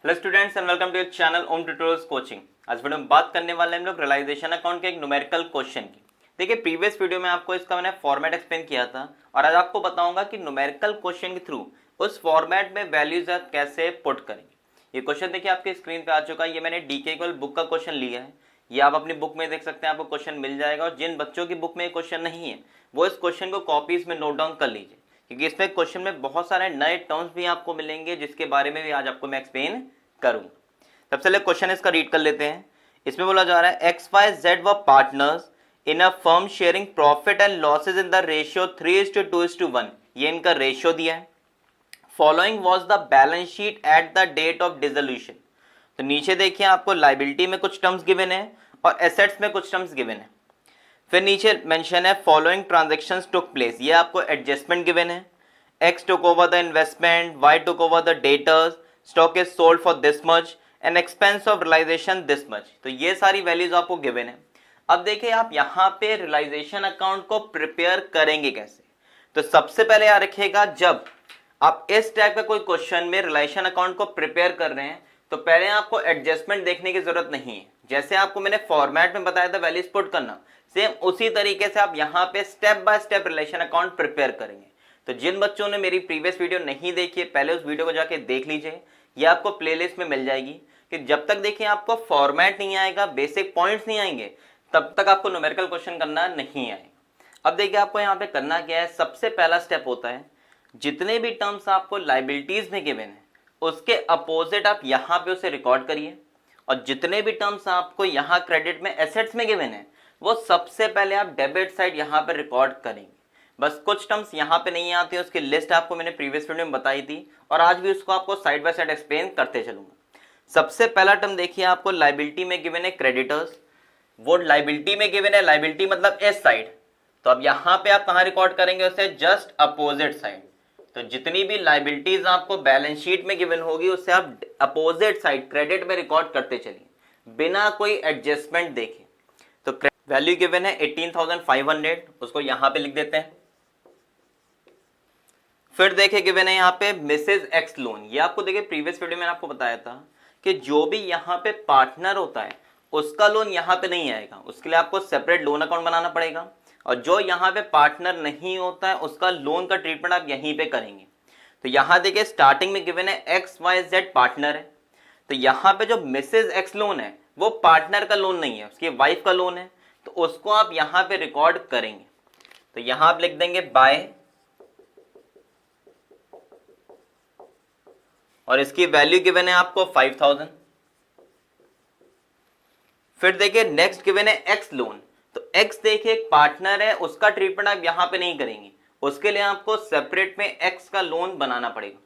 Hello students and welcome to your channel Om tutorials coaching. आज video में बात करने वाले हैं हम लोग रियलाइजेशन अकाउंट के एक न्यूमेरिकल क्वेश्चन की। देखिए प्रीवियस वीडियो में आपको इसका मैंने फॉर्मेट एक्सप्लेन किया था और आज आपको बताऊंगा कि न्यूमेरिकल क्वेश्चन के थ्रू उस फॉर्मेट में वैल्यूज कैसे पुट करेंगे। ये क्वेश्चन देखिए आपके स्क्रीन पे आ चुका है। ये मैंने डीके इक्वल बुक का क्वेश्चन लिया है। ये आप अपनी बुक में देख सकते हैं, आपको क्वेश्चन मिल जाएगा। और जिन बच्चों की बुक में ये क्वेश्चन नहीं है वो इस क्वेश्चन को कॉपीज में नोट डाउन कर लीजिए, क्योंकि इसमें क्वेश्चन में बहुत सारे नए टर्म्स भी आपको मिलेंगे जिसके बारे में भी आज आपको मैं एक्सप्लेन करूंगा। सबसे पहले क्वेश्चन इसका रीड कर लेते हैं। इसमें बोला जा रहा है एक्स वाई जेड व partners in a firm sharing profit and losses in the ratio 3:2:1। ये इनका रेशियो दिया है। Following was the balance sheet at the date of dissolution. तो नीचे देखिए आपको लायबिलिटी में कुछ टर्म्स गिवन है और एसेट्स में कुछ टर्म्स गिवन है। फिर नीचे मेंशन है फॉलोइंग ट्रांजैक्शंस टुक प्लेस। ये आपको एडजस्टमेंट गिवन है। X took over the investment, Y took over the debtors, stock is sold for this much and expense of realisation this much. तो ये सारी वैल्यूज आपको गिवन है। अब देखिए आप यहाँ पे रियलाइजेशन अकाउंट को प्रिपेयर करेंगे कैसे। तो सबसे पहले याद रखिएगा, जब आप इस टाइप का कोई क्वेश्चन में रियलाइजेशन अकाउंट को प्रिपेयर कर रहे हैं तो पहले आपको एडजस्टमेंट देखने की जरूरत नहीं है। जैसे आपको मैंने फॉर्मेट में बताया था वैल्यूज पुट करना, सेम उसी तरीके से आप यहाँ पे step by step realisation account prepare करेंगे। तो जिन बच्चों ने मेरी प्रीवियस वीडियो नहीं देखी है पहले उस वीडियो को जाके देख लीजिए। ये आपको प्लेलिस्ट में मिल जाएगी कि जब तक देखिए आपको फॉर्मेट नहीं आएगा, बेसिक पॉइंट्स नहीं आएंगे, तब तक आपको न्यूमेरिकल क्वेश्चन करना नहीं आएगा। अब देखिए आपको यहाँ पे करना क्या है। सबसे पहला स्टेप होता है जितने भी टर्म्स आपको लायबिलिटीज में गिवन है उसके अपोजिट आप यहाँ पे उसे रिकॉर्ड करिए, और जितने भी टर्म्स आपको यहाँ क्रेडिट में एसेट्स में गिवन है वो सबसे पहले आप डेबिट साइड यहाँ पे रिकॉर्ड करेंगे। बस कुछ टर्म्स यहाँ पे नहीं आते हैं, उसकी लिस्ट आपको मैंने प्रीवियस वीडियो में बताई थी और आज भी उसको आपको साइड बाय साइड एक्सप्लेन करते चलूंगा। सबसे पहला टर्म देखिए आपको लायबिलिटी में गिवन है क्रेडिटर्स। वो लायबिलिटी में गिवन है, लायबिलिटी मतलब इस साइड। तो अब यहाँ पे आप कहाँ रिकॉर्ड करेंगे उसे, जस्ट अपोजिट साइड। तो जितनी भी लायबिलिटीज आपको बैलेंस शीट में गिवन होगी उससे आप अपोजिट साइड क्रेडिट में रिकॉर्ड करते चलिए बिना कोई एडजस्टमेंट देखे। तो वैल्यू गिवन है 18,500, उसको यहाँ पे लिख देते हैं। फिर देखिए गिवन है यहाँ पे मिसेज एक्स लोन। ये आपको देखिए प्रीवियस वीडियो में आपको बताया था कि जो भी यहाँ पे पार्टनर होता है उसका लोन यहाँ पे नहीं आएगा, उसके लिए आपको सेपरेट लोन अकाउंट बनाना पड़ेगा। और जो यहाँ पे पार्टनर नहीं होता है उसका लोन का ट्रीटमेंट आप यहीं पे करेंगे। तो यहाँ देखिए स्टार्टिंग में गिवन है एक्स वाई जेड पार्टनर है। तो यहाँ पे जो मिसेज एक्स लोन है वो पार्टनर का लोन नहीं है, उसकी वाइफ का लोन है। तो उसको आप यहाँ पे रिकॉर्ड करेंगे। तो यहाँ आप लिख देंगे बाय, और इसकी वैल्यू गिवन है आपको 5,000। फिर देखिए नेक्स्ट गिवन है एक्स लोन। तो एक्स देखिए एक पार्टनर है, उसका ट्रीटमेंट आप यहां पे नहीं करेंगे, उसके लिए आपको सेपरेट में एक्स का लोन बनाना पड़ेगा।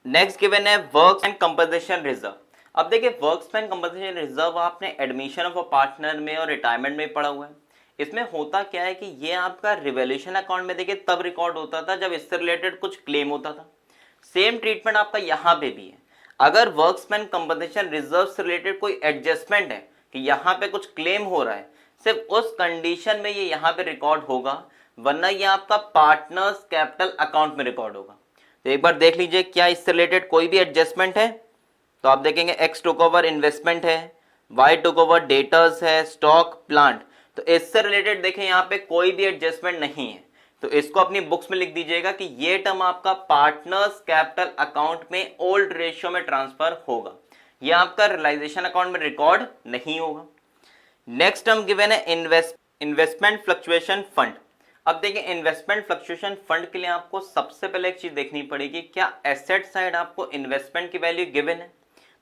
नेक्स्ट गिवन है वर्क्स एंड कंपनसेशन रिजर्व। अब देखिए वर्क्स एंड कंपनसेशन रिजर्व आपने एडमिशन ऑफ अ पार्टनर में और रिटायरमेंट में पढ़ा हुआ है। इसमें होता क्या है कि ये आपका रिवैल्यूएशन अकाउंट में देखिए तब रिकॉर्ड होता था जब इससे रिलेटेड कुछ क्लेम होता था। सेम ट्रीटमेंट आपका यहाँ पे भी है। अगर वर्क्समैन कंपनसेशन रिजर्व से रिलेटेड कोई एडजस्टमेंट है कि यहाँ पे कुछ क्लेम हो रहा है, सिर्फ उस कंडीशन में ये यहाँ पे रिकॉर्ड होगा, वरना ये आपका पार्टनर्स कैपिटल अकाउंट में रिकॉर्ड होगा। तो एक बार देख लीजिए क्या इससे रिलेटेड कोई भी एडजस्टमेंट है। तो आप देखेंगे एक्स टुक ओवर इन्वेस्टमेंट है, वाई टुक ओवर डेटर्स है, स्टॉक प्लांट। तो इससे रिलेटेड देखें यहाँ पे कोई भी एडजस्टमेंट नहीं है। तो इसको अपनी बुक्स में लिख दीजिएगा कि ये टर्म आपका पार्टनर्स कैपिटल अकाउंट में ओल्ड रेशियो में ट्रांसफर होगा, ये आपका रियलाइजेशन अकाउंट में रिकॉर्ड नहीं होगा। नेक्स्ट टर्म गिवन है इन्वेस्टमेंट फ्लक्चुएशन फंड। अब देखिए इन्वेस्टमेंट फ्लक्चुएशन फंड के लिए आपको सबसे पहले एक चीज देखनी पड़ेगी, क्या एसेट साइड आपको इन्वेस्टमेंट की वैल्यू गिवन है।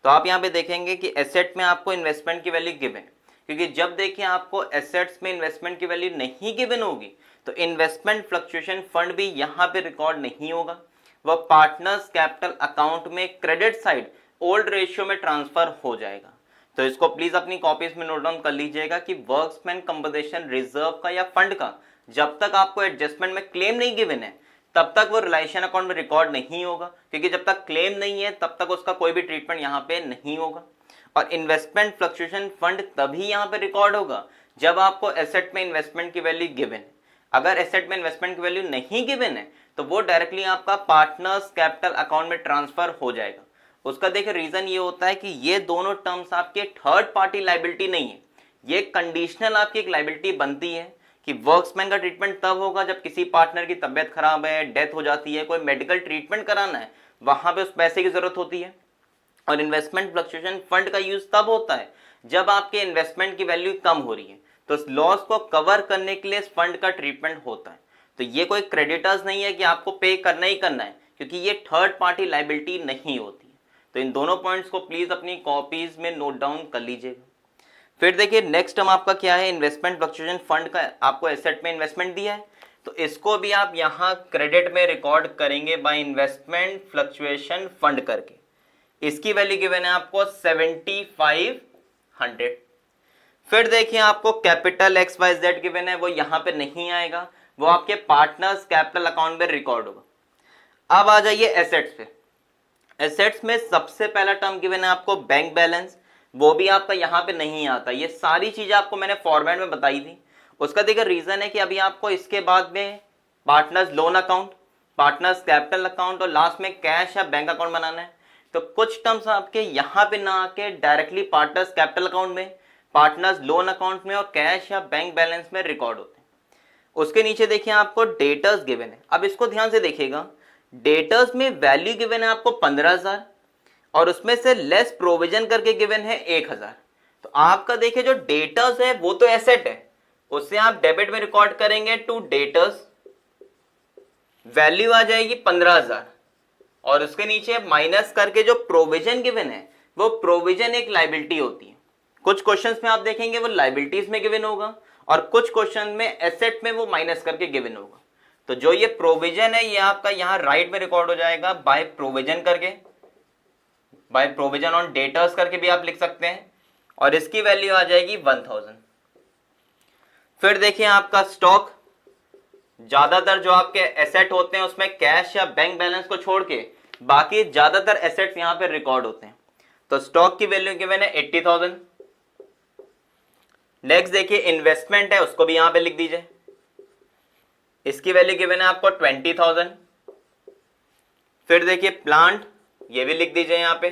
तो आप यहाँ पे देखेंगे कि एसेट में आपको इन्वेस्टमेंट की वैल्यू गिवन है, क्योंकि जब देखिए आपको एसेट्स में इन्वेस्टमेंट की वैल्यू नहीं गिवन होगी तो इन्वेस्टमेंट फ्लक्चुएशन फंड भी यहाँ पे रिकॉर्ड नहीं होगा, वह पार्टनर्स कैपिटल अकाउंट में क्रेडिट साइड ओल्ड रेशियो में ट्रांसफर हो जाएगा। तो इसको प्लीज अपनी कॉपीज में नोट डाउन कर लीजिएगा कि वर्क्समैन कंपनसेशन रिजर्व का या फंड का जब तक आपको एडजस्टमेंट में क्लेम नहीं गिवन है तब तक वो रियलाइजेशन अकाउंट में रिकॉर्ड नहीं होगा, क्योंकि जब तक क्लेम नहीं है तब तक उसका कोई भी ट्रीटमेंट यहाँ पे नहीं होगा। और इन्वेस्टमेंट फ्लक्चुएशन फंड तभी यहाँ पे रिकॉर्ड होगा जब आपको एसेट में इन्वेस्टमेंट की वैल्यू गिवन है। अगर एसेट में इन्वेस्टमेंट की वैल्यू नहीं गिवन है तो वो डायरेक्टली आपका पार्टनर्स कैपिटल अकाउंट में ट्रांसफर हो जाएगा, उसका देखिए रीजन ये होता है कि ये दोनों टर्म्स आपके थर्ड पार्टी लाइबिलिटी नहीं है, ये कंडीशनल आपकी एक लाइबिलिटी बनती है कि वर्क्समैन का ट्रीटमेंट तब होगा जब किसी पार्टनर की तबियत खराब है, डेथ हो जाती है, कोई मेडिकल ट्रीटमेंट कराना है, वहां पे उस पैसे की जरूरत होती है। और इन्वेस्टमेंट फ्लक्चुएशन फंड का यूज तब होता है जब आपके इन्वेस्टमेंट की वैल्यू कम हो रही है, तो इस लॉस को कवर करने के लिए इस फंड का ट्रीटमेंट होता है। तो ये कोई क्रेडिटर्स नहीं है कि आपको पे करना ही करना है, क्योंकि ये थर्ड पार्टी लाइबिलिटी नहीं होती है। तो इन दोनों पॉइंट्स को प्लीज अपनी कॉपीज में नोट डाउन कर लीजिएगा। फिर देखिए नेक्स्ट टर्म आपका क्या है, इन्वेस्टमेंट फ्लक्चुएशन फंड का आपको एसेट में इन्वेस्टमेंट दिया है, तो इसको भी आप यहाँ क्रेडिट में रिकॉर्ड करेंगे बाय इन्वेस्टमेंट फ्लक्चुएशन फंड करके। इसकी वैल्यू गिवन है आपको 7500। फिर देखिए आपको कैपिटल XYZ गिवन है, वो यहाँ पे नहीं आएगा, वो आपके पार्टनर्स कैपिटल अकाउंट में रिकॉर्ड होगा। अब आ जाइए एसेट्स पे। एसेट्स में सबसे पहला टर्म गिवन है आपको बैंक बैलेंस, वो भी आपका यहाँ पे नहीं आता। ये सारी चीजें आपको मैंने फॉर्मेट में बताई थी। उसका देखिए रीजन है कि अभी आपको इसके बाद में partners loan account, partners capital account और लास्ट में कैश या बैंक अकाउंट बनाना है। तो कुछ टर्म्स आपके यहाँ पे ना आके डायरेक्टली पार्टनर्स कैपिटल अकाउंट में, पार्टनर्स लोन अकाउंट में और कैश या बैंक बैलेंस में रिकॉर्ड होते हैं। उसके नीचे देखिए आपको डेटर्स गिवन है। अब इसको ध्यान से देखिएगा, डेटर्स में वैल्यू गिवन है आपको 15,000 और उसमें से लेस प्रोविजन करके गिवन है 1,000। तो आपका देखिए जो डेटर्स है वो तो एसेट है, उससे आप डेबिट में रिकॉर्ड करेंगे टू डेटर्स, वैल्यू आ जाएगी 15,000 और उसके नीचे माइनस करके जो प्रोविजन गिवन है वो प्रोविजन एक लाइबिलिटी होती है। कुछ क्वेश्चंस में आप देखेंगे वो लाइबिलिटीज में गिवन होगा और कुछ क्वेश्चन में एसेट में वो माइनस करके गिवन होगा। तो जो ये प्रोविजन है ये आपका यहाँ राइट में रिकॉर्ड हो जाएगा बाय प्रोविजन करके, बाय प्रोविजन ऑन डेटर्स करके भी आप लिख सकते हैं और इसकी वैल्यू आ जाएगी 1000। फिर देखिए आपका स्टॉक, ज्यादातर जो आपके एसेट होते हैं उसमें कैश या बैंक बैलेंस को छोड़ के बाकी ज्यादातर एसेट्स यहां पे रिकॉर्ड होते हैं। तो स्टॉक की वैल्यू गिवन है 80,000। नेक्स्ट देखिए इन्वेस्टमेंट है, उसको भी यहां पे लिख दीजिए, इसकी वैल्यू गिवन है आपको 20,000। फिर देखिए प्लांट, ये भी लिख दीजिए यहां पे,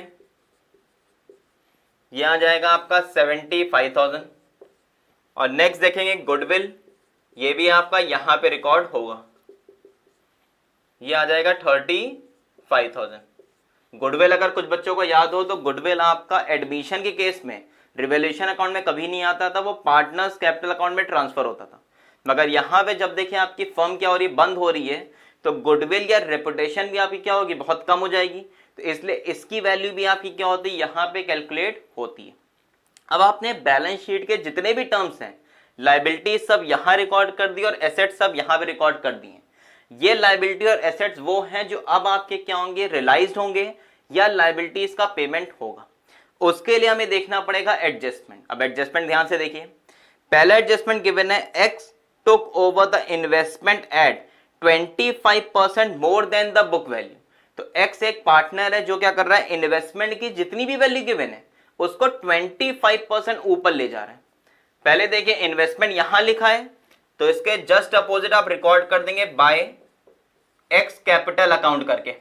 ये आ जाएगा आपका 75,000। और नेक्स्ट देखेंगे गुडविल, ये भी आपका यहां पे रिकॉर्ड होगा, ये आ जाएगा 35,000। गुडविल अगर कुछ बच्चों को याद हो तो गुडविल आपका एडमिशन के केस में रिवैल्यूएशन अकाउंट में कभी नहीं आता था, वो पार्टनर्स कैपिटल अकाउंट में ट्रांसफर होता था। मगर यहां पे जब देखिए आपकी फर्म क्या हो रही, बंद हो रही है, तो गुडविल या रेपुटेशन भी आपकी क्या होगी, बहुत कम हो जाएगी। तो इसलिए इसकी वैल्यू भी आपकी क्या होती है, यहाँ पे कैलकुलेट होती है। अब आपने बैलेंस शीट के जितने भी टर्म्स हैं, लाइबिलिटी सब यहां रिकॉर्ड कर दी और एसेट सब यहां पे रिकॉर्ड कर दिए। ये लाइबिलिटी और एसेट्स वो हैं जो अब आपके क्या होंगे, रियलाइज्ड होंगे या लाइबिलिटीज का पेमेंट होगा। उसके लिए हमें देखना पड़ेगा एडजस्टमेंट। अब एडजस्टमेंट ध्यान से देखिए, पहला एडजस्टमेंट गिवन है X took over the investment at 25% more than the book value. तो एक्स एक पार्टनर है जो क्या कर रहा है, इन्वेस्टमेंट की जितनी भी वैल्यू गिवन है उसको 25% ऊपर ले जा रहा है। पहले देखिए इन्वेस्टमेंट यहां लिखा है, तो इसके जस्ट अपोजिट आप रिकॉर्ड कर देंगे बाय एक्स कैपिटल अकाउंट करके,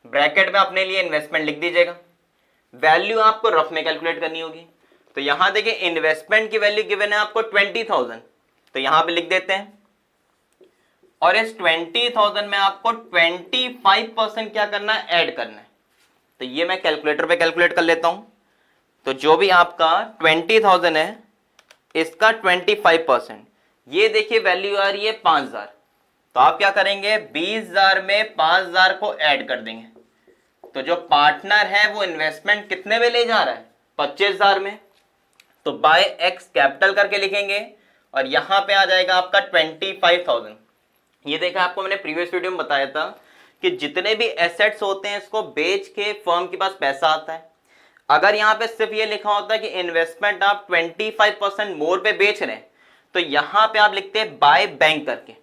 ब्रैकेट में अपने लिए इन्वेस्टमेंट लिख दीजिएगा। वैल्यू आपको रफ में कैलकुलेट करनी होगी। तो यहां देखिए इन्वेस्टमेंट की वैल्यू गिवन है आपको 20,000, तो यहां पे लिख देते हैं और इस 20,000 में आपको 25% क्या करना है, ऐड करना है। तो ये मैं कैलकुलेटर पे कैलकुलेट कर लेता हूं। तो जो भी आपका 20,000 है इसका 25%, ये देखिए वैल्यू आ रही है 5,000। तो आप क्या करेंगे, 20,000 में 5,000 को ऐड कर देंगे। तो जो पार्टनर है वो इन्वेस्टमेंट कितने में ले जा रहा है, 25,000 में। तो बाय एक्स कैपिटल करके लिखेंगे और यहां पे आ जाएगा आपका 25,000। ये देखा आपको मैंने प्रीवियस वीडियो में बताया था कि जितने भी एसेट्स होते हैं इसको बेच के फर्म के पास पैसा आता है। अगर यहां पे सिर्फ ये लिखा होता है कि इन्वेस्टमेंट आप 25% मोर पे बेच रहे हैं, तो यहां पे आप लिखते हैं बाय बैंक करके।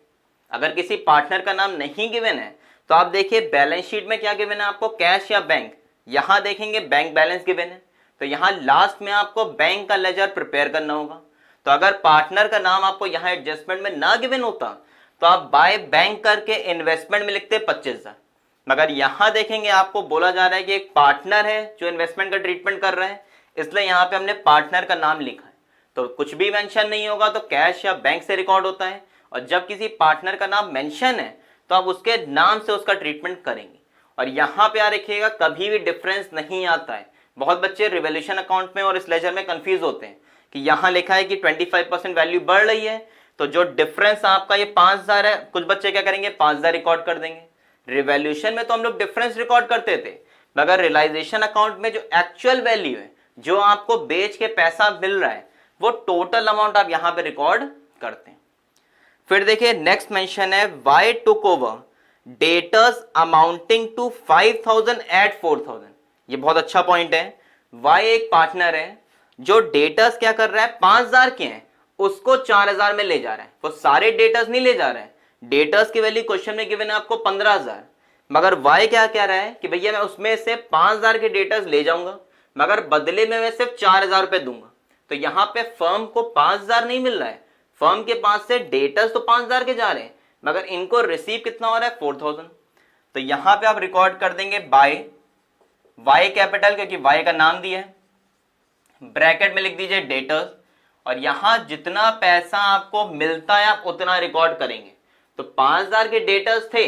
अगर किसी पार्टनर का नाम नहीं गिवन है तो आप देखिए बैलेंस शीट में क्या गिवन है आपको, कैश या बैंक। यहां देखेंगे बैंक बैलेंस गिवन है, तो यहां लास्ट में आपको बैंक का लेजर प्रिपेयर करना होगा। तो अगर पार्टनर का नाम आपको यहां एडजस्टमेंट में ना गिवन होता तो आप बाय बैंक करके इन्वेस्टमेंट में लिखते 25,000। मगर यहां देखेंगे आपको बोला जा रहा है कि एक पार्टनर है जो इन्वेस्टमेंट का ट्रीटमेंट कर रहे हैं, इसलिए यहां पे हमने पार्टनर का नाम लिखा है। तो कुछ भी मेंशन नहीं होगा तो कैश या बैंक से रिकॉर्ड होता है, और जब किसी पार्टनर का नाम मेंशन है तो आप उसके नाम से उसका ट्रीटमेंट करेंगे। और यहां पे याद रखिएगा कभी भी डिफरेंस नहीं आता है। बहुत बच्चे रिवोल्यूशन अकाउंट में और इस लेजर में कंफ्यूज होते हैं कि यहां लिखा है कि 25% वैल्यू बढ़ रही है, तो जो डिफरेंस आपका ये 5000 है, कुछ बच्चे क्या करेंगे 5000 रिकॉर्ड कर देंगे। रिवोल्यूशन में तो हम लोग डिफरेंस रिकॉर्ड करते थे, मगर रियलाइजेशन अकाउंट में जो एक्चुअल वैल्यू है, जो आपको बेच के पैसा मिल रहा है, वो टोटल अमाउंट आप यहां पे रिकॉर्ड करते हैं। फिर देखिए नेक्स्ट मेंशन है Y took over debtors amounting to 5000 at 4000। ये बहुत अच्छा पॉइंट है। वाई एक पार्टनर है जो डेटर्स क्या कर रहा है 5000 के हैं, उसको 4000 में ले जा रहा है। वो सारे डेटर्स नहीं ले जा रहा है, डेटर्स की वैल्यू क्वेश्चन में गिवन है आपको 15000, मगर वाई क्या कह रहा है कि भैया मैं उसमें से 5000 के डेटर्स ले जाऊंगा, मगर बदले में मैं सिर्फ 4000 रुपए दूंगा। तो यहां पे फर्म को 5000 नहीं मिल रहा है, फर्म के पास से डेटर्स तो 5000 के जा रहे हैं, मगर इनको रिसीव कितना हो रहा है 4000। तो यहां पे आप रिकॉर्ड कर देंगे बाय वाई कैपिटल, क्योंकि वाई का नाम दिया है, ब्रैकेट में लिख दीजिए डेटर्स, और यहां जितना पैसा आपको मिलता है आप उतना रिकॉर्ड करेंगे। तो 5000 के डेटर्स थे,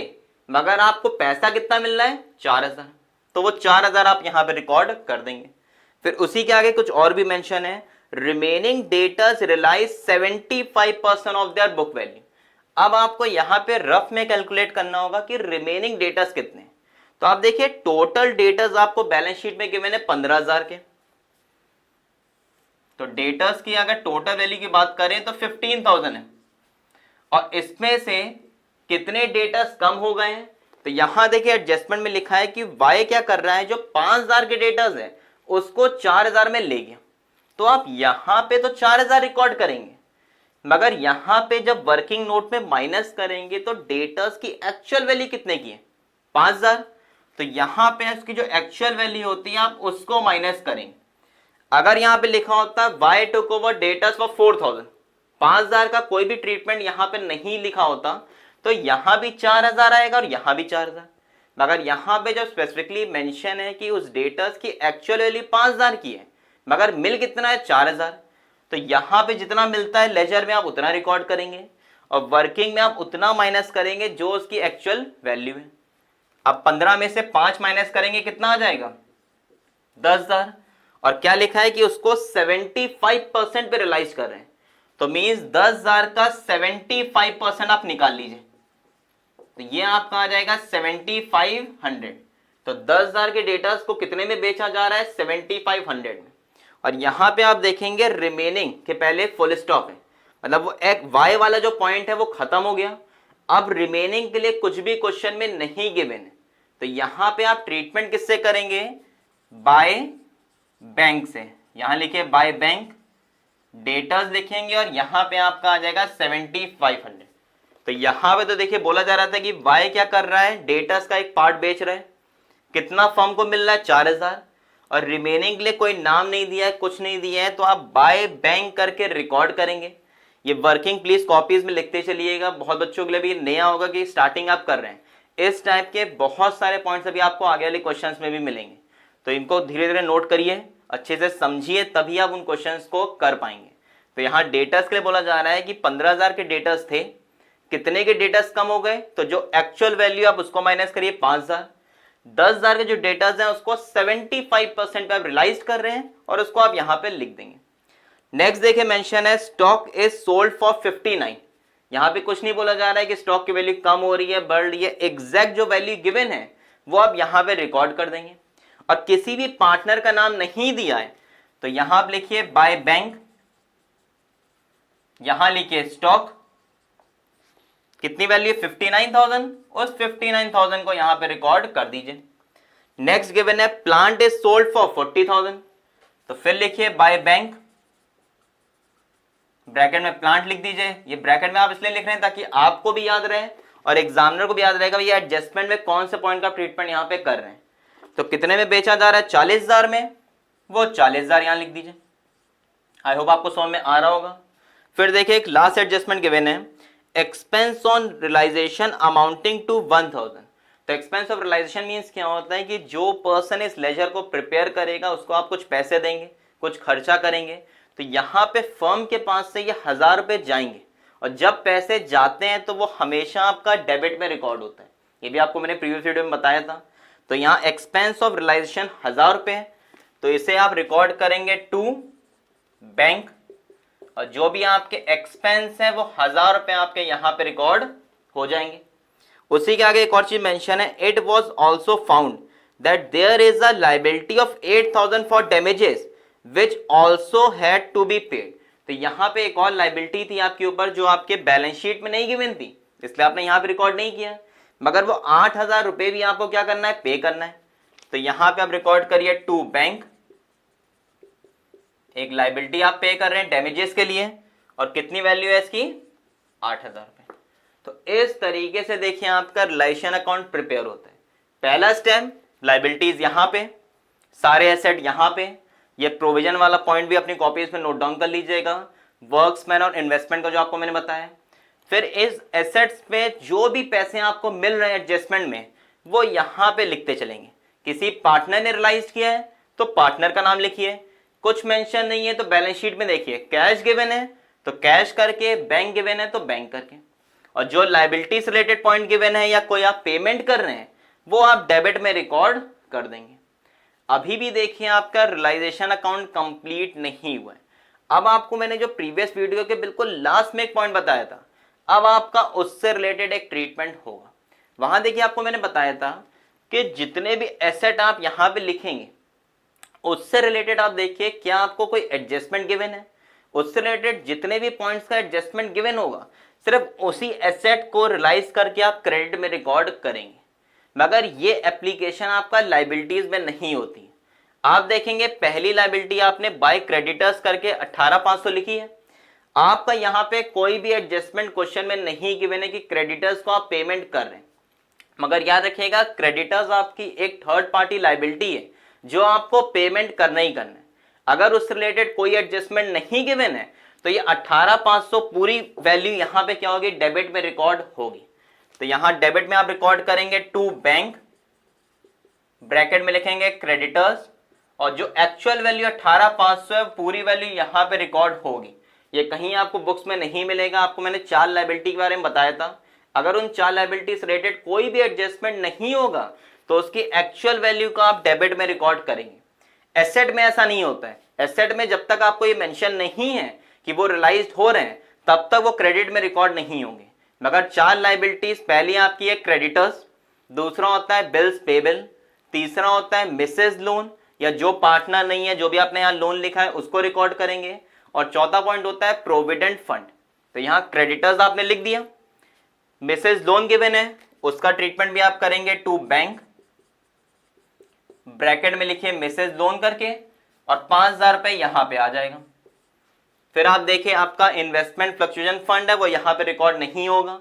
मगर आपको पैसा कितना मिल रहा है 4000, तो वो 4000 आप यहां पे रिकॉर्ड कर देंगे। फिर उसी के आगे कुछ और भी मेंशन है, remaining debtors realise 75% of their book value. अब आपको यहां पे रफ में कैलकुलेट करना होगा कि रिमेनिंग डेटर्स कितने। तो आप देखिए टोटल डेटर्स आपको बैलेंस शीट में गिवन है 15000 के, तो डेटर्स की अगर टोटल वैल्यू की बात करें तो 15000 है, और इसमें से कितने डेटर्स कम हो गए हैं। तो यहां देखिए एडजस्टमेंट में लिखा है कि वाई क्या कर रहा है, जो 5000 के डेटर्स है उसको 4000 में ले गया। तो आप यहां पे तो 4000 रिकॉर्ड करेंगे, मगर यहां पे जब वर्किंग नोट में माइनस करेंगे तो डेटर्स की एक्चुअल वैल्यू कितने की है 5000। तो यहां पे इसकी जो एक्चुअल वैल्यू होती है आप उसको माइनस करेंगे। अगर यहां पे लिखा होता Y took over debtors for 4000, 5000 का कोई भी ट्रीटमेंट यहां पे नहीं लिखा होता तो यहां भी 4000 आएगा और यहां भी 4000, मगर यहां पे जब स्पेसिफिकली मेंशन है कि उस डेटर्स की एक्चुअल वैल्यू 5000 की है, मगर मिल कितना है 4000, तो यहां पे जितना मिलता है लेजर में आप उतना रिकॉर्ड करेंगे, और वर्किंग में आप उतना माइनस करेंगे जो उसकी एक्चुअल वैल्यू है। अब 15 में से 5 माइनस करेंगे कितना आ जाएगा 10000, और क्या लिखा है कि उसको 75% पे रियलाइज कर रहे हैं, तो मींस 10000 का 75% आप निकाल लीजिए, तो ये आपका आ जाएगा 7500। तो 10000 के डेटास को कितने में बेचा जा रहा है 7500 में। और यहां पे आप देखेंगे रिमेनिंग के पहले फुल स्टॉप है, मतलब वो एक वाई वाला जो पॉइंट है वो खत्म हो गया। अब रिमेनिंग के लिए कुछ भी क्वेश्चन में नहीं गिवन है, तो यहां पे आप ट्रीटमेंट किससे करेंगे बाय बैंक से। यहां लिखिए बाय बैंक, डेटर्स लिखेंगे और यहां पे आपका आ जाएगा 7500। तो यहां पे तो देखिए बोला जा रहा था कि बाय क्या कर रहा है डेटर्स का एक पार्ट बेच रहा है, कितना फर्म को मिल रहा है 4000, और रिमेनिंग के लिए कोई नाम नहीं दिया है, कुछ नहीं दिया है, तो आप बाय बैंक करके रिकॉर्ड करेंगे। ये वर्किंग प्लीज कॉपीज में लिखते चलिएगा, बहुत बच्चों के लिए भी नया होगा कि स्टार्टिंग आप कर रहे हैं। इस टाइप के बहुत सारे पॉइंट्स अभी आपको आगे वाले क्वेश्चंस में भी मिलेंगे, तो इनको धीरे धीरे नोट करिए, अच्छे से समझिए, तभी आप उन क्वेश्चंस को कर पाएंगे। तो यहाँ डेटर्स के लिए बोला जा रहा है कि 15000 के डेटर्स थे, कितने के डेटर्स कम हो गए, तो जो एक्चुअल वैल्यू आप उसको माइनस करिए 5000, 10000 के जो डेटर्स हैं उसको 75% पे आप रियलाइज कर रहे हैं और उसको आप यहां पे लिख देंगे। नेक्स्ट देखिए मेंशन है स्टॉक इज सोल्ड फॉर 59। यहां पे कुछ नहीं बोला जा रहा है कि स्टॉक की वैल्यू कम हो रही है बढ़ रही है, एग्जैक्ट जो वैल्यू गिवन है वो आप यहां पे रिकॉर्ड कर देंगे। और किसी भी पार्टनर का नाम नहीं दिया है, तो यहां आप लिखिए बाय बैंक, यहां लिखिए स्टॉक, कितनी वैल्यू 59000, उस 59000 को यहां पे रिकॉर्ड कर दीजिए। नेक्स्ट गिवन है प्लांट इज सोल्ड फॉर 40000, तो फिर लिखिए बाय बैंक, ब्रैकेट में प्लांट लिख दीजिए। ये ब्रैकेट में आप इसलिए लिख रहे हैं ताकि आपको भी याद रहे और एग्जामिनर को भी याद रहेगा ये एडजस्टमेंट में कौन से पॉइंट का ट्रीटमेंट यहां पे कर रहे हैं। तो कितने में बेचा जा रहा है 40000 में, वो 40000 यहां लिख दीजिए। आई होप आपको समझ में आ रहा होगा। फिर देखिए एक लास्ट एडजस्टमेंट गिवन है expense on realisation amounting to 1000, तो एक्सपेंस ऑफ रियलाइजेशन मीन्स क्या होता है कि जो पर्सन इस लेजर को प्रिपेयर करेगा उसको आप कुछ पैसे देंगे, कुछ खर्चा करेंगे, तो यहाँ पे फर्म के पास से ये 1000 रुपये जाएंगे और जब पैसे जाते हैं तो वो हमेशा आपका डेबिट में रिकॉर्ड होता है। ये भी आपको मैंने प्रीवियस वीडियो में बताया था। तो यहाँ एक्सपेंस ऑफ रियलाइजेशन 1000 रुपये है, तो इसे आप रिकॉर्ड करेंगे टू बैंक, और जो भी आपके एक्सपेंस है वो 1000 रुपये आपके यहाँ पे रिकॉर्ड हो जाएंगे। उसी के आगे एक और चीज मेंशन है, it was also found that there is a liability of 8000 for damages which also had to be paid. तो यहाँ पे एक और लायबिलिटी थी आपके ऊपर जो आपके बैलेंस शीट में नहीं गिवन थी, इसलिए आपने यहाँ पे रिकॉर्ड नहीं किया, मगर वो 8000 रुपये भी आपको क्या करना है, पे करना है। तो यहाँ पे आप रिकॉर्ड करिए टू बैंक, एक लायबिलिटी आप पे कर रहे हैं डैमेजेस के लिए, और कितनी वैल्यू है इसकी, 8000 रुपये। तो इस तरीके से देखिए आपका रिलेशन अकाउंट प्रिपेयर होता है। पहला स्टेप, लायबिलिटीज यहाँ पे, सारे एसेट यहाँ पे, ये प्रोविजन वाला पॉइंट भी अपनी कॉपीज में नोट डाउन कर लीजिएगा, वर्क्समैन और इन्वेस्टमेंट का जो आपको मैंने बताया। फिर इस एसेट्स पे जो भी पैसे आपको मिल रहे हैं एडजस्टमेंट में, वो यहाँ पे लिखते चलेंगे। किसी पार्टनर ने रियलाइज किया है तो पार्टनर का नाम लिखिए, कुछ मेंशन नहीं है तो बैलेंस शीट में देखिए कैश गिवन है तो कैश करके, बैंक गिवन है तो बैंक करके, और जो लायबिलिटीज रिलेटेड पॉइंट गिवन है या कोई आप पेमेंट कर रहे हैं वो आप डेबिट में रिकॉर्ड कर देंगे। अभी भी देखिए आपका रियलाइजेशन अकाउंट कंप्लीट नहीं हुआ है। अब आपको मैंने जो प्रीवियस वीडियो के बिल्कुल लास्ट में एक पॉइंट बताया था, अब आपका उससे रिलेटेड एक ट्रीटमेंट होगा। वहां देखिए आपको मैंने बताया था कि जितने भी एसेट आप यहां पे लिखेंगे उससे रिलेटेड आप देखिए क्या आपको कोई एडजस्टमेंट गिवन है, उससे रिलेटेड जितने भी पॉइंट्स का एडजस्टमेंट गिवन होगा सिर्फ उसी एसेट को रियलाइज करके आप क्रेडिट में रिकॉर्ड करेंगे। मगर ये एप्लीकेशन आपका लायबिलिटीज में नहीं होती। आप देखेंगे पहली लायबिलिटी आपने बाय क्रेडिटर्स करके 18500 लिखी है, आपका यहाँ पे कोई भी एडजस्टमेंट क्वेश्चन में नहीं गिवन है कि क्रेडिटर्स को आप पेमेंट कर रहे हैं। मगर याद रखिएगा क्रेडिटर्स आपकी एक थर्ड पार्टी लायबिलिटी है जो आपको पेमेंट करना ही करना है। अगर उससे रिलेटेड कोई एडजस्टमेंट नहीं गिवन है तो ये 18500 पूरी वैल्यू यहाँ पे क्या होगी, डेबिट में रिकॉर्ड होगी। तो यहाँ डेबिट में आप रिकॉर्ड करेंगे टू बैंक, ब्रैकेट में लिखेंगे क्रेडिटर्स, और जो एक्चुअल वैल्यू 18500 है पूरी वैल्यू यहाँ पे रिकॉर्ड होगी। ये कहीं आपको बुक्स में नहीं मिलेगा। आपको मैंने 4 लायबिलिटी के बारे में बताया था, अगर उन 4 लायबिलिटी से रिलेटेड कोई भी एडजस्टमेंट नहीं होगा तो उसकी एक्चुअल वैल्यू को आप डेबिट में रिकॉर्ड करेंगे। एसेट में ऐसा नहीं होता है। एसेट में जब तक आपको ये मेंशन नहीं है कि वो रियलाइज्ड हो रहे हैं तब तक वो क्रेडिट में रिकॉर्ड नहीं होंगे। मगर 4 लायबिलिटीज, पहली आपकी है क्रेडिटर्स, दूसरा होता है बिल्स पेबल, तीसरा होता है मिसेज लोन या जो पार्टनर नहीं है, जो भी आपने यहाँ लोन लिखा है उसको रिकॉर्ड करेंगे, और चौथा पॉइंट होता है प्रोविडेंट फंड। तो यहाँ क्रेडिटर्स आपने लिख दिया, मिसेज लोन गिवन है उसका ट्रीटमेंट भी आप करेंगे टू बैंक, ब्रैकेट में लिखिए मिसेज लोन करके, और 5000 रुपए यहां पे आ जाएगा। फिर आप देखिए आपका इन्वेस्टमेंट फ्लक्चुएशन फंड है वो यहां पे रिकॉर्ड नहीं होगा,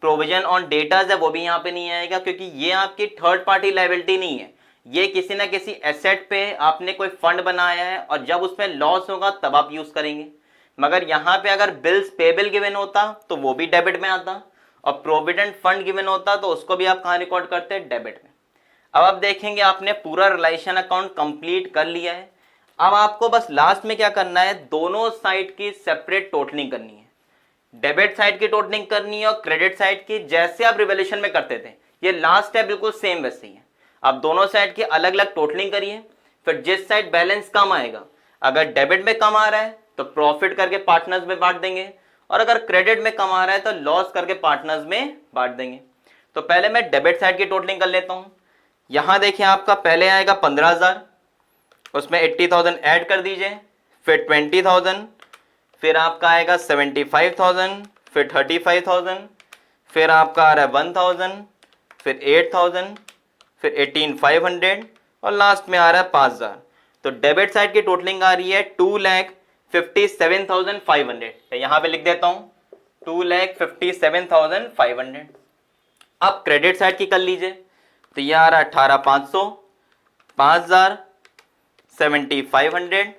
प्रोविजन ऑन डेटाज है वो भी यहां पे नहीं आएगा क्योंकि ये आपकी थर्ड पार्टी लायबिलिटी नहीं है। ये किसी ना किसी एसेट पे आपने कोई फंड बनाया है और जब उसमें लॉस होगा तब आप यूज करेंगे। मगर यहाँ पे अगर बिल्स पेबल गिवन होता तो वो भी डेबिट में आता, और प्रोविडेंट फंड गिवन होता तो उसको भी आप कहाँ रिकॉर्ड करते हैं, डेबिट में। अब आप देखेंगे आपने पूरा रिलेशन अकाउंट कंप्लीट कर लिया है। अब आपको बस लास्ट में क्या करना है, दोनों साइड की सेपरेट टोटलिंग करनी है। डेबिट साइड की टोटलिंग करनी है और क्रेडिट साइड की, जैसे आप रिवैल्यूएशन में करते थे। ये लास्ट है बिल्कुल सेम वैसे ही है। आप दोनों साइड की अलग अलग टोटलिंग करिए, फिर जिस साइड बैलेंस कम आएगा, अगर डेबिट में कम आ रहा है तो प्रॉफिट करके पार्टनर्स में बांट देंगे, और अगर क्रेडिट में कम आ रहा है तो लॉस करके पार्टनर्स में बांट देंगे। तो पहले मैं डेबिट साइड की टोटलिंग कर लेता हूं। यहां देखिए आपका पहले आएगा 15000, उसमें 80,000 ऐड कर दीजिए, फिर 20,000, फिर आपका आएगा 75,000, फिर 35,000, फिर आपका आ रहा है 1,000, फिर 8,000, फिर 18,500 और लास्ट में आ रहा है 5,000। तो डेबिट साइड की टोटलिंग आ रही है 2,57,500। यहां पे लिख देता हूं 2,57,500। अब क्रेडिट साइड की कर लीजिए, तो ये आ रहा है 18,500, 5,000, 7,500,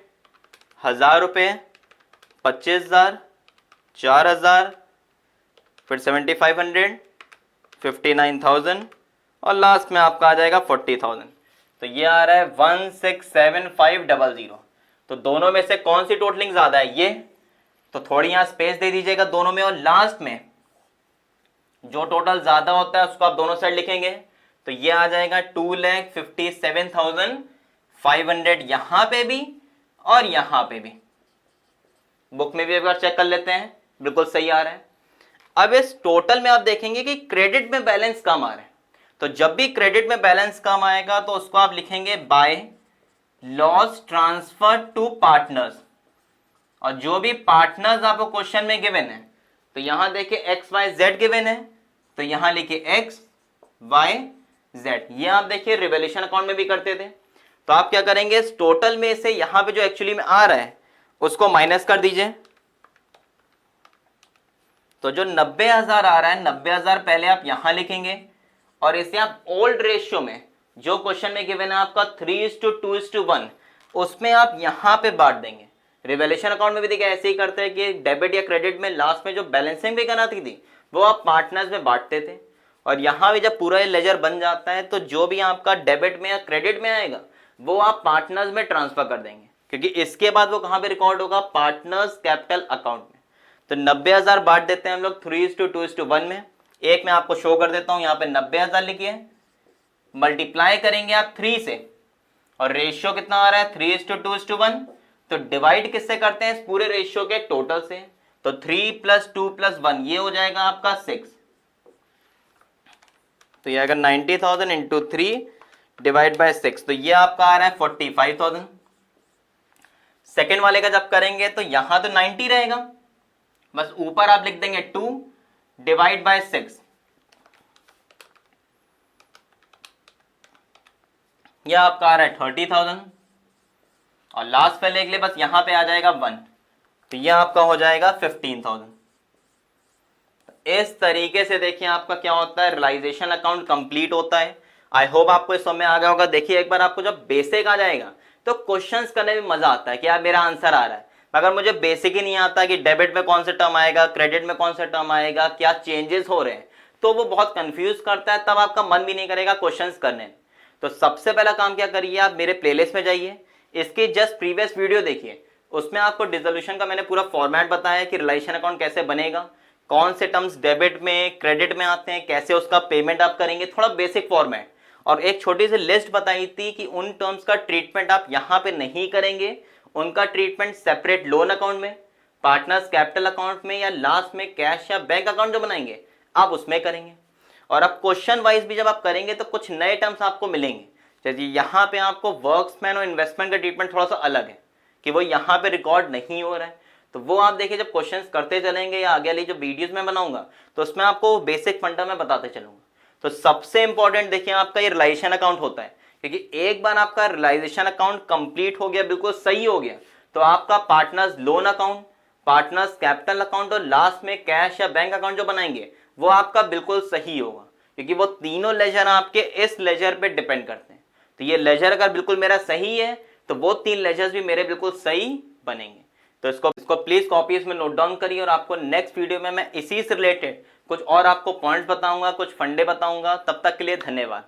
1,000 रुपये, 25,000, 4,000, फिर 7,500, 59,000, और लास्ट में आपका आ जाएगा 40,000। तो ये आ रहा है 167500। तो दोनों में से कौन सी टोटलिंग ज्यादा है? ये। तो थोड़ी यहां स्पेस दे दीजिएगा दोनों में, और लास्ट में जो टोटल ज्यादा होता है उसको आप दोनों साइड लिखेंगे। तो ये आ जाएगा 2,57,500 यहां पे भी और यहां पे भी। बुक में भी एक बार चेक कर लेते हैं, बिल्कुल सही आ रहा है। अब इस टोटल में आप देखेंगे कि क्रेडिट में बैलेंस कम आ रहा है। तो जब भी क्रेडिट में बैलेंस कम आएगा तो उसको आप लिखेंगे by loss transfer to partners. और जो भी पार्टनर्स आपको क्वेश्चन में गिवन है, तो यहां देखिए एक्स वाई जेड गिवन है, तो यहां लिखिए एक्स वाई जेड। ये आप देखिए रिवॉल्यूशन अकाउंट में भी करते थे। तो आप क्या करेंगे, इस टोटल में से यहां पे जो एक्चुअली में आ रहा है उसको माइनस कर दीजिए। तो जो 90,000 आ रहा है, 90,000 पहले आप यहां लिखेंगे, और इसे आप ओल्ड रेशियो में जो क्वेश्चन में गिवन है आपका 3:2:1, उसमें आप यहां पे बांट देंगे। रिवॉल्यूशन अकाउंट में भी देखिए ऐसे ही करते हैं कि डेबिट या क्रेडिट में लास्ट में जो बैलेंसिंग भी कराती थी वो आप पार्टनर्स में बांटते थे। और यहां भी जब पूरा लेजर बन जाता है तो जो भी आपका डेबिट में या क्रेडिट में आएगा वो आप पार्टनर्स में ट्रांसफर कर देंगे, क्योंकि इसके बाद वो कहां पे रिकॉर्ड होगा? पार्टनर्स कैपिटल अकाउंट में। तो 90,000 बांट देते हैं हम लोग 3:2:1 में। एक मैं आपको शो कर देता हूं, यहां पे 90,000 लिखिए, मल्टीप्लाई करेंगे आप 3 से, और रेशियो कितना आ रहा है? 3:2:1। तो डिवाइड किससे करते हैं? इस पूरे रेशियो के टोटल से। तो 3 + 2 + 1 ये हो जाएगा आपका 6। तो ये अगर 90,000 इंटू 3 डिवाइड बाय 6, तो ये आपका आ रहा है 45,000। सेकेंड वाले का जब करेंगे तो यहां तो 90 रहेगा, बस ऊपर आप लिख देंगे 2 डिवाइड बाय 6, यह आपका आ रहा है 30,000। और लास्ट पे लिख ले, बस यहां पे आ जाएगा 1, तो यह आपका हो जाएगा 15,000। इस तरीके से देखिए आपका क्या होता है, रियलाइजेशन अकाउंट कंप्लीट होता है। आई होप आपको इस समय आ गया होगा। देखिए एक बार आपको जब बेसिक आ जाएगा तो क्वेश्चंस करने में मजा आता है कि यार मेरा आंसर आ रहा है। अगर मुझे बेसिक ही नहीं आता कि डेबिट में कौन सा टर्म आएगा, क्रेडिट में कौन सा टर्म आएगा, क्या चेंजेस हो रहे हैं, तो वो बहुत कंफ्यूज करता है, तब आपका मन भी नहीं करेगा क्वेश्चंस करने। तो सबसे पहला काम क्या करिए, आप मेरे प्लेलिस्ट में जाइए, इसकी जस्ट प्रीवियस वीडियो देखिए, उसमें आपको डिसोल्यूशन का मैंने पूरा फॉर्मेट बताया कि रिलेशन अकाउंट कैसे बनेगा, कौन से टर्म्स डेबिट में क्रेडिट में आते हैं, कैसे उसका पेमेंट आप करेंगे, थोड़ा बेसिक फॉर्मेट। और एक छोटी सी लिस्ट बताई थी कि उन टर्म्स का ट्रीटमेंट आप यहां पे नहीं करेंगे, उनका ट्रीटमेंट सेपरेट लोन अकाउंट में, पार्टनर्स कैपिटल अकाउंट में, या लास्ट में कैश या बैंक अकाउंट जो बनाएंगे आप उसमें करेंगे। और अब क्वेश्चन वाइज भी जब आप करेंगे तो कुछ नए टर्म्स आपको मिलेंगे। जैसे यहाँ पे आपको वर्क्समैन और इन्वेस्टमेंट का ट्रीटमेंट थोड़ा सा अलग है कि वो यहाँ पे रिकॉर्ड नहीं हो रहा है, तो वो आप देखिए जब क्वेश्चंस करते चलेंगे या आगे वाली जो वीडियोस में बनाऊंगा तो उसमें आपको बेसिक फंडा में बताते चलूंगा। तो सबसे इंपॉर्टेंट देखिए आपका ये रियलाइजेशन अकाउंट होता है, क्योंकि एक बार आपका रियलाइजेशन अकाउंट कंप्लीट हो गया, बिल्कुल सही हो गया, तो आपका partners loan account, partners capital account और लास्ट में कैश या बैंक अकाउंट जो बनाएंगे वो आपका बिल्कुल सही होगा, क्योंकि वो तीनों लेजर आपके इस लेजर पे डिपेंड करते हैं। तो ये लेजर अगर बिल्कुल मेरा सही है तो वो 3 लेजर्स भी मेरे बिल्कुल सही बनेंगे। तो इसको प्लीज कॉपी इसमें नोट डाउन करिए, और आपको नेक्स्ट वीडियो में मैं इसी से रिलेटेड कुछ और आपको पॉइंट्स बताऊंगा, कुछ फंडे बताऊंगा। तब तक के लिए धन्यवाद।